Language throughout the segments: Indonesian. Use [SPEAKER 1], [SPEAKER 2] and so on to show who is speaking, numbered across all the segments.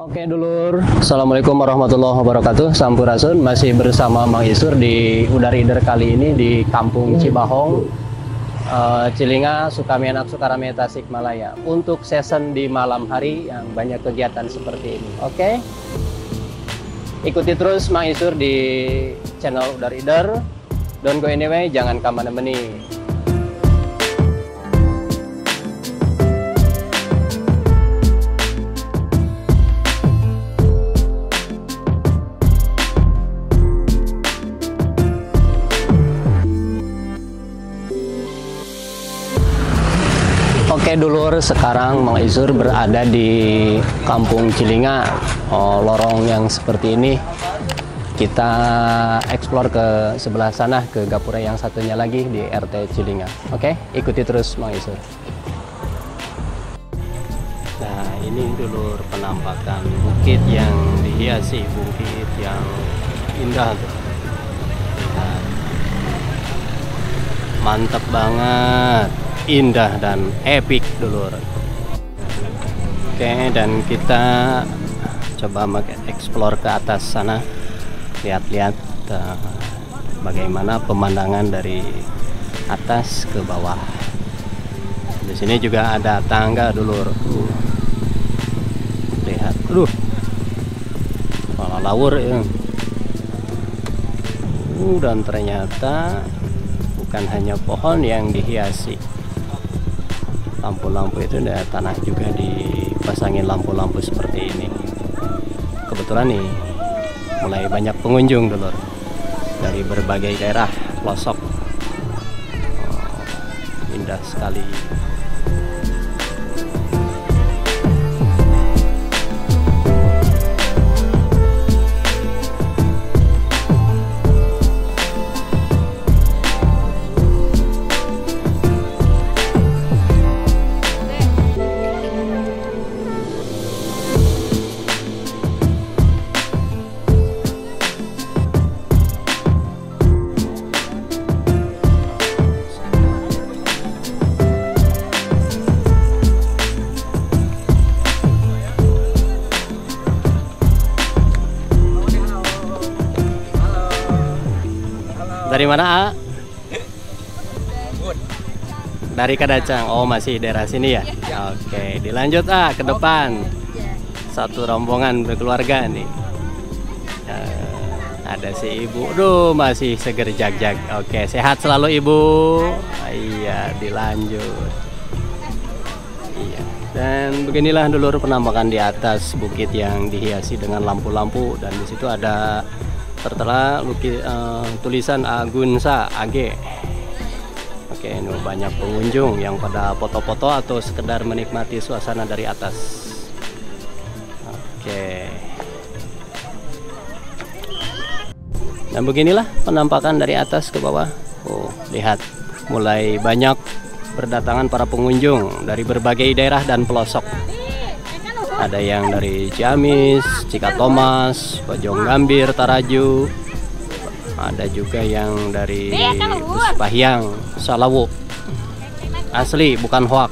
[SPEAKER 1] Oke dulur, Assalamualaikum warahmatullahi wabarakatuh. Sampurasun, masih bersama Mang Isur di Udarider kali ini di Kampung Cibahong, Cilinga, Sukamianak, Sukarame, Tasikmalaya. Untuk season di malam hari yang banyak kegiatan seperti ini. Oke, ikuti terus Mang Isur di channel Udarider. Don't go anyway, jangan kemana-mana. Oke dulur, sekarang Mang Isur berada di Kampung Cilinga, lorong yang seperti ini. Kita eksplor ke sebelah sana, ke gapura yang satunya lagi di RT Cilinga. Oke, ikuti terus Mang Isur. Nah, ini dulur penampakan bukit yang dihiasi, bukit yang indah tuh. Mantap banget, indah dan epic dulur. Oke, dan kita coba explore ke atas sana, lihat-lihat bagaimana pemandangan dari atas ke bawah. Di sini juga ada tangga dulur. Lihat, malah lawur ya. Dan ternyata bukan hanya pohon yang dihiasi. Lampu-lampu itu ada tanah juga dipasangin lampu-lampu seperti ini. Kebetulan nih mulai banyak pengunjung dulur dari berbagai daerah pelosok. Indah sekali. Dari mana, A? Dari Kadacang. Oh, masih daerah sini ya? Oke, dilanjut, A, ke depan. Satu rombongan berkeluarga nih. Ada si ibu. Duh, masih seger jag-jag. Oke, sehat selalu ibu. Iya, dilanjut. Iya. Dan beginilah dulur penampakan di atas bukit yang dihiasi dengan lampu-lampu, dan di situ ada tertera tulisan Agunsa AG. Oke, ini banyak pengunjung yang pada foto-foto atau sekedar menikmati suasana dari atas. Oke. Dan beginilah penampakan dari atas ke bawah. Oh, lihat, mulai banyak berdatangan para pengunjung dari berbagai daerah dan pelosok. Ada yang dari Ciamis, Cikatomas, Bojong Gambir, Taraju. Ada juga yang dari Puspahyang, Salawu. Asli, bukan hoak.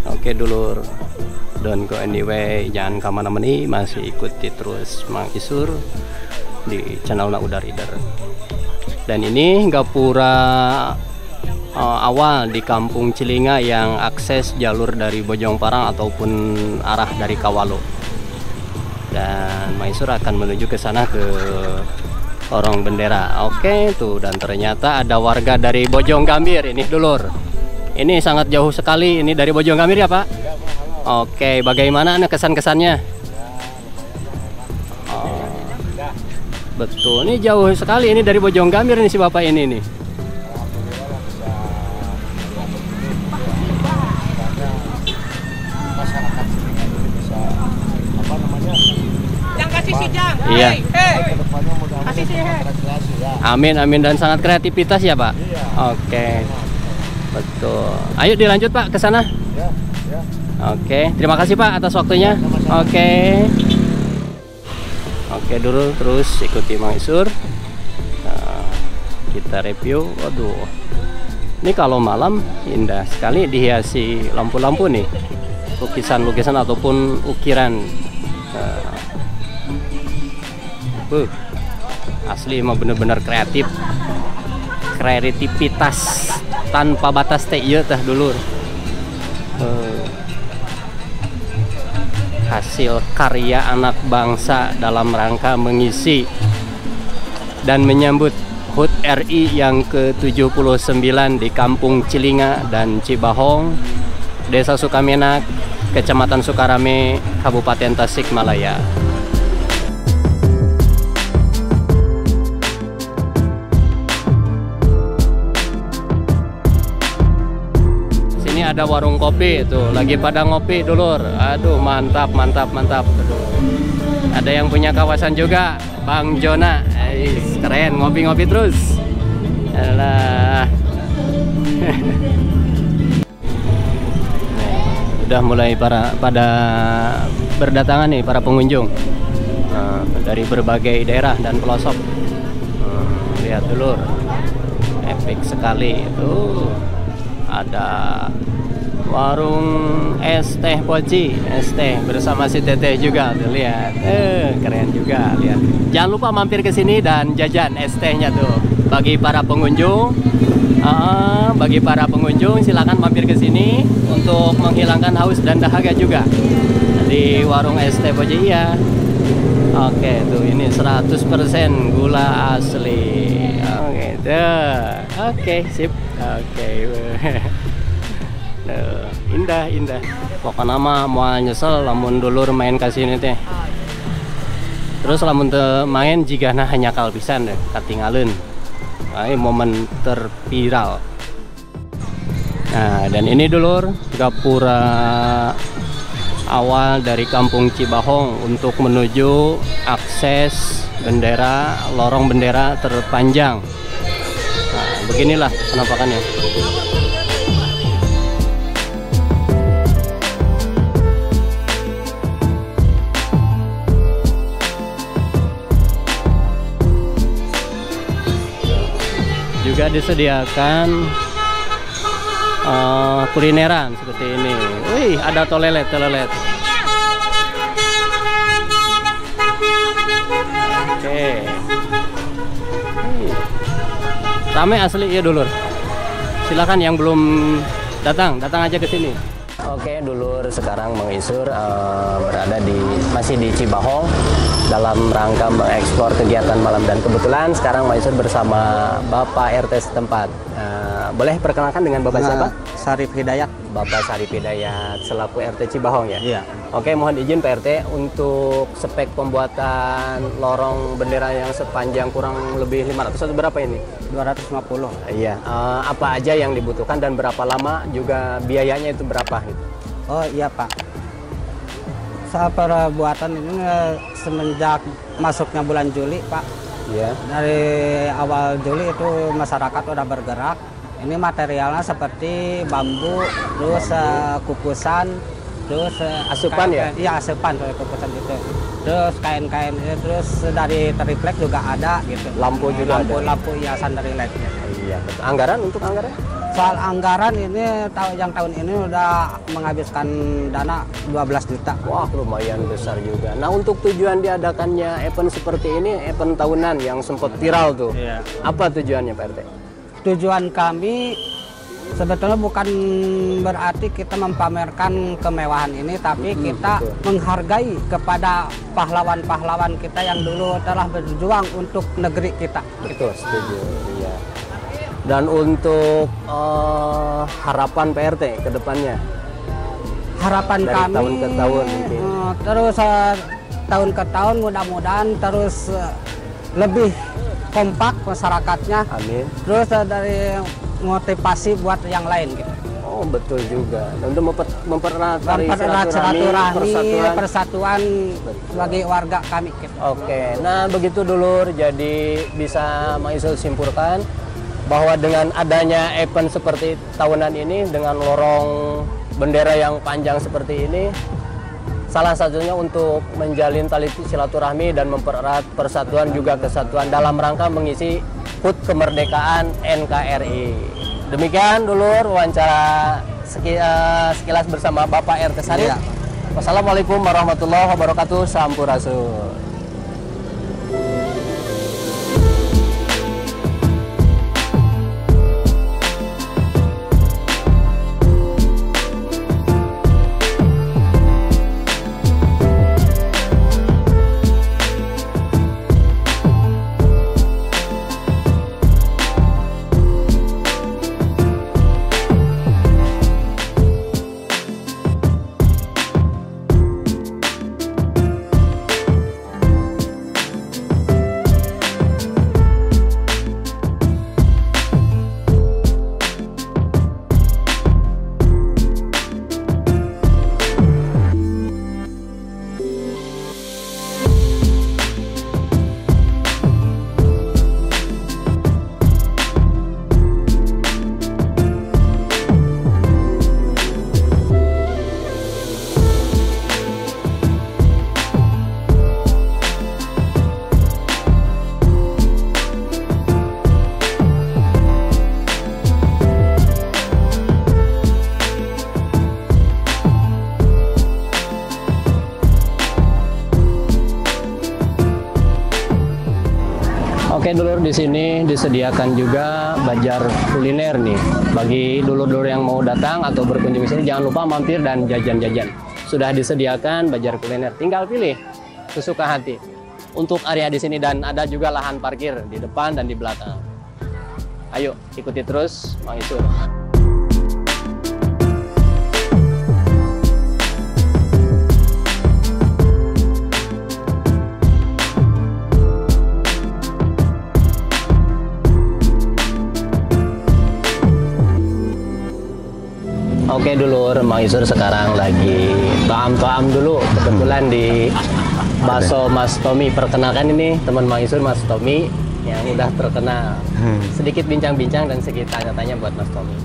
[SPEAKER 1] Oke dulur, don't go anyway, jangan kemana-mana, masih ikuti terus Mang Isur di channel Udarider. Dan ini gapura awal di Kampung Cilinga yang akses jalur dari Bojongparang ataupun arah dari Kawalo. Dan Mang Isur akan menuju ke sana, ke Lorong Bendera. Oke, tuh, dan ternyata ada warga dari Bojong Gambir ini dulur. Ini sangat jauh sekali, ini dari Bojong Gambir ya Pak? Oke, bagaimana kesan-kesannya? Oh, betul, ini jauh sekali, ini dari Bojong Gambir nih si Bapak ini nih. Iya. Amin, amin, dan sangat kreativitas ya Pak. Oke, betul. Ayo dilanjut Pak ke sana. Oke, terima kasih Pak atas waktunya. Oke, oke dulu terus ikuti Mang Isur. Kita review. Waduh, ini kalau malam indah sekali, dihiasi lampu-lampu nih. lukisan-lukisan ataupun ukiran. Asli emang bener-bener kreativitas tanpa batas teh ieu teh dulur. Hasil karya anak bangsa dalam rangka mengisi dan menyambut HUT RI yang ke-79 di Kampung Cilinga dan Cibahong, Desa Sukamenak, Kecamatan Sukarame, Kabupaten Tasikmalaya. Sini ada warung kopi tuh, lagi pada ngopi dulur. Aduh, mantap. Ada yang punya kawasan juga, Bang Jona. Keren, ngopi-ngopi terus. Alah. Udah mulai pada berdatangan nih para pengunjung dari berbagai daerah dan pelosok. Lihat dulur, epic sekali itu. Ada warung es teh Poci, es teh bersama si Teteh juga tuh, lihat. Keren juga, lihat. Jangan lupa mampir ke sini dan jajan es tehnya tuh. Bagi para pengunjung, silakan mampir ke sini untuk menghilangkan haus dan dahaga juga. Di warung es teh Poci ya. Oke, tuh ini 100% gula asli. Oke, tuh. Oke, sip. Oke. Indah. Pokoknya mah mau nyesel lamun dulur main ke sini teh. Terus lamun teu main jigana hanya kal pisan deh katinggalin. Momen terviral. Nah, dan ini dulur gapura awal dari Kampung Cibahong untuk menuju akses bendera, lorong bendera terpanjang. Nah, beginilah penampakannya. Juga disediakan kulineran seperti ini. Wih, ada tolelet. Oke. Rame asli ya dulur. Silakan yang belum datang aja ke sini. Oke dulur, sekarang Mang Isur masih di Cibahong dalam rangka mengeksplor kegiatan malam, dan kebetulan sekarang Mang Isur bersama Bapak RT setempat. Boleh perkenalkan dengan Bapak siapa?
[SPEAKER 2] Sarif Hidayat.
[SPEAKER 1] Bapak Sarif Hidayat selaku RT Cibahong ya?
[SPEAKER 2] Iya.
[SPEAKER 1] Oke, mohon izin Pak RT untuk spek pembuatan lorong bendera yang sepanjang kurang lebih 500 atau berapa ini?
[SPEAKER 2] 250.
[SPEAKER 1] Iya. Apa aja yang dibutuhkan dan berapa lama, juga biayanya itu berapa gitu?
[SPEAKER 2] Oh iya Pak. Saat pembuatan ini semenjak masuknya bulan Juli Pak.
[SPEAKER 1] Iya.
[SPEAKER 2] Dari awal Juli itu masyarakat udah bergerak. Ini materialnya seperti bambu, terus kukusan, terus
[SPEAKER 1] asupan ya?
[SPEAKER 2] Iya, asupan kukusan gitu. Terus kain-kain, terus dari triplek juga ada gitu.
[SPEAKER 1] Lampu juga ada.
[SPEAKER 2] Lampu hiasan dari LED-nya.
[SPEAKER 1] Iya. Anggaran untuk anggaran?
[SPEAKER 2] Soal anggaran ini tahun ini udah menghabiskan dana 12 juta.
[SPEAKER 1] Wah, lumayan besar juga. Nah, untuk tujuan diadakannya event seperti ini, event tahunan yang sempat viral tuh.
[SPEAKER 2] Iya.
[SPEAKER 1] Apa tujuannya Pak RT?
[SPEAKER 2] Tujuan kami sebetulnya bukan berarti kita mempamerkan kemewahan ini, tapi kita menghargai kepada pahlawan-pahlawan kita yang dulu telah berjuang untuk negeri kita.
[SPEAKER 1] Betul, setuju. Iya. Dan untuk harapan PRT ke depannya?
[SPEAKER 2] Harapan
[SPEAKER 1] dari
[SPEAKER 2] kami
[SPEAKER 1] tahun ke tahun mungkin.
[SPEAKER 2] Terus tahun ke tahun mudah-mudahan terus lebih kompak masyarakatnya.
[SPEAKER 1] Amin.
[SPEAKER 2] Terus dari motivasi buat yang lain gitu.
[SPEAKER 1] Oh betul juga. Untuk mempererat
[SPEAKER 2] silaturahmi, persatuan bagi warga kami gitu.
[SPEAKER 1] Oke. Nah begitu dulur, jadi bisa Mang Isur simpulkan bahwa dengan adanya event seperti tahunan ini, dengan lorong bendera yang panjang seperti ini, salah satunya untuk menjalin tali silaturahmi dan mempererat persatuan juga kesatuan dalam rangka mengisi HUT kemerdekaan NKRI. Demikian dulur wawancara sekilas bersama Bapak RT Sarip.
[SPEAKER 2] Iya.
[SPEAKER 1] Wassalamualaikum warahmatullahi wabarakatuh. Sampurasun. Oke dulur, di sini disediakan juga bajar kuliner nih bagi dulur-dulur yang mau datang atau berkunjung ke sini. Jangan lupa mampir dan jajan-jajan. Sudah disediakan bajar kuliner, tinggal pilih sesuka hati untuk area di sini, dan ada juga lahan parkir di depan dan di belakang. Ayo ikuti terus Mang Isur. Oke dulur, Mang Isur sekarang lagi toam-toam dulu. Kebetulan di Bakso Mas Tommy. Perkenalkan, ini teman Mang Isur, Mas Tommy, yang udah terkenal. Sedikit bincang-bincang dan sedikit tanya-tanya buat Mas Tommy.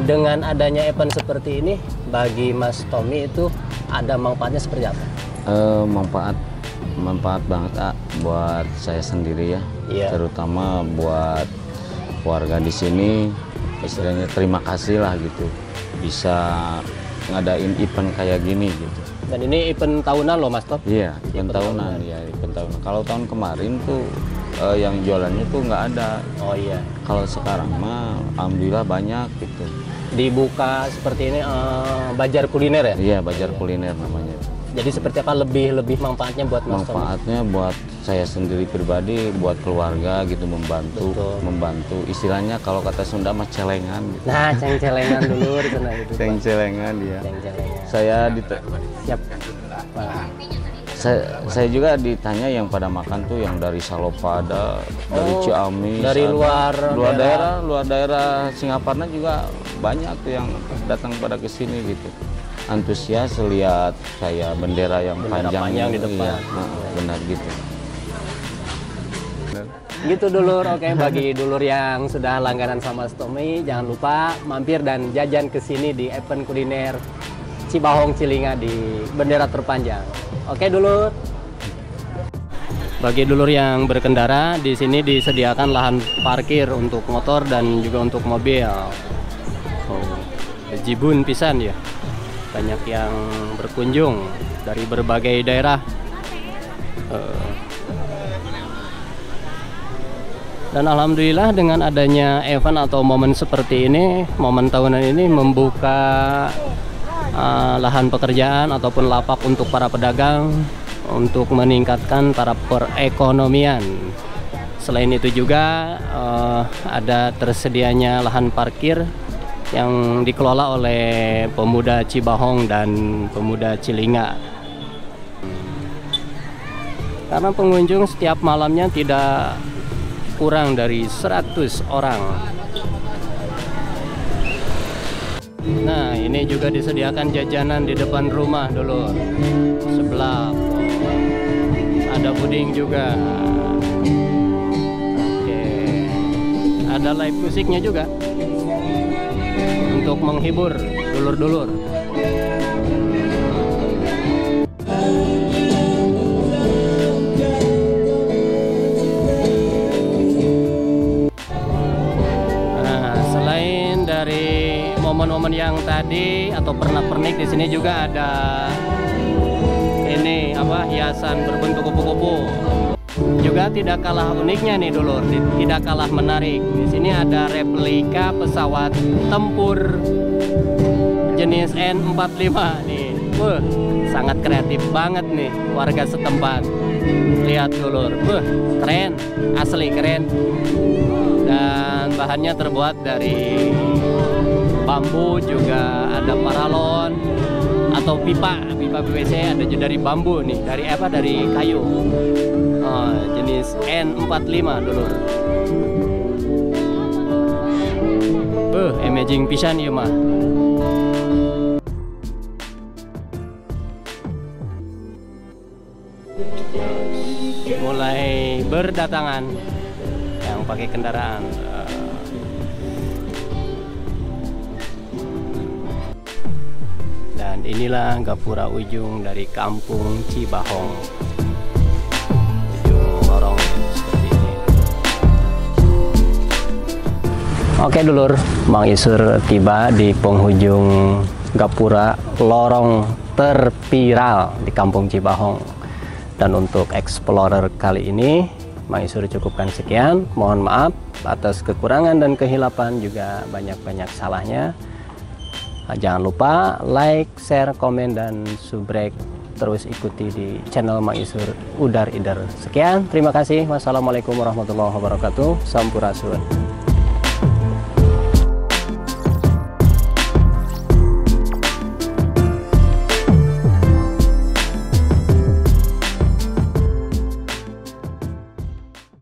[SPEAKER 1] Dengan adanya event seperti ini, bagi Mas Tommy itu ada manfaatnya seperti apa?
[SPEAKER 3] Manfaat banget buat saya sendiri ya.
[SPEAKER 1] Iya.
[SPEAKER 3] Terutama buat warga di sini, istilahnya terima kasih lah gitu, bisa ngadain event kayak gini gitu.
[SPEAKER 1] Dan ini event tahunan loh Mas Tom?
[SPEAKER 3] Iya, event tahunan ya, event tahunan. Kalau tahun kemarin tuh yang jualannya tuh nggak ada.
[SPEAKER 1] Oh iya.
[SPEAKER 3] Kalau sekarang mah alhamdulillah banyak gitu.
[SPEAKER 1] Dibuka seperti ini bajar kuliner ya?
[SPEAKER 3] Iya, bajar kuliner namanya.
[SPEAKER 1] Jadi seperti apa lebih manfaatnya buat Mas Tommy?
[SPEAKER 3] Manfaatnya buat saya sendiri pribadi, buat keluarga gitu, membantu. Istilahnya kalau kata Sunda mah celengan gitu.
[SPEAKER 1] Nah, ceng-celengan dulu di sana gitu.
[SPEAKER 3] Ceng-celengan dia.
[SPEAKER 1] Ceng-celengan. Siap. Wah.
[SPEAKER 3] Saya juga ditanya yang pada makan tuh yang dari Salopada, dari Ciamis,
[SPEAKER 1] dari luar
[SPEAKER 3] daerah Singaparna juga banyak tuh yang datang pada ke sini gitu. Antusias lihat kayak bendera yang panjang
[SPEAKER 1] di depan.
[SPEAKER 3] Iya, benar gitu.
[SPEAKER 1] Gitu dulur. Oke, bagi dulur yang sudah langganan sama Mas Tommy, jangan lupa mampir dan jajan ke sini di event kuliner Cibahong Cilinga di bendera terpanjang. Oke dulur. Bagi dulur yang berkendara, di sini disediakan lahan parkir untuk motor dan juga untuk mobil. Jibun pisan ya. Banyak yang berkunjung dari berbagai daerah. Dan alhamdulillah dengan adanya event atau momen seperti ini, momen tahunan ini membuka lahan pekerjaan ataupun lapak untuk para pedagang untuk meningkatkan taraf perekonomian. Selain itu juga ada tersedianya lahan parkir yang dikelola oleh pemuda Cibahong dan pemuda Cilinga. Karena pengunjung setiap malamnya tidak kurang dari 100 orang. Nah, ini juga disediakan jajanan di depan rumah dulu. Sebelah ada puding juga. Oke. Ada live musiknya juga untuk menghibur dulur-dulur. Nah, selain dari momen-momen yang tadi atau pernak-pernik, di sini juga ada ini apa, hiasan berbentuk kupu-kupu. Juga tidak kalah uniknya nih dulur, tidak kalah menarik. Di sini ada replika pesawat tempur jenis N45 nih. Sangat kreatif banget nih warga setempat. Lihat dulur, keren, asli keren. Dan bahannya terbuat dari bambu, juga ada paralon atau pipa PVC, ada juga dari bambu nih, dari kayu. Jenis N45 dulur. Amazing pisan ya mah. Mulai berdatangan yang pakai kendaraan. Dan inilah gapura ujung dari Kampung Cibahong. Ujung lorong seperti ini. Oke dulur, Mang Isur tiba di penghujung gapura lorong terviral di Kampung Cibahong. Dan untuk explorer kali ini, Mang Isur cukupkan sekian. Mohon maaf atas kekurangan dan kehilapan, juga banyak-banyak salahnya. Jangan lupa like, share, komen, dan subrek. Terus ikuti di channel Mang Isur Udar Ider. Sekian, terima kasih. Wassalamualaikum warahmatullahi wabarakatuh. Sampurasun.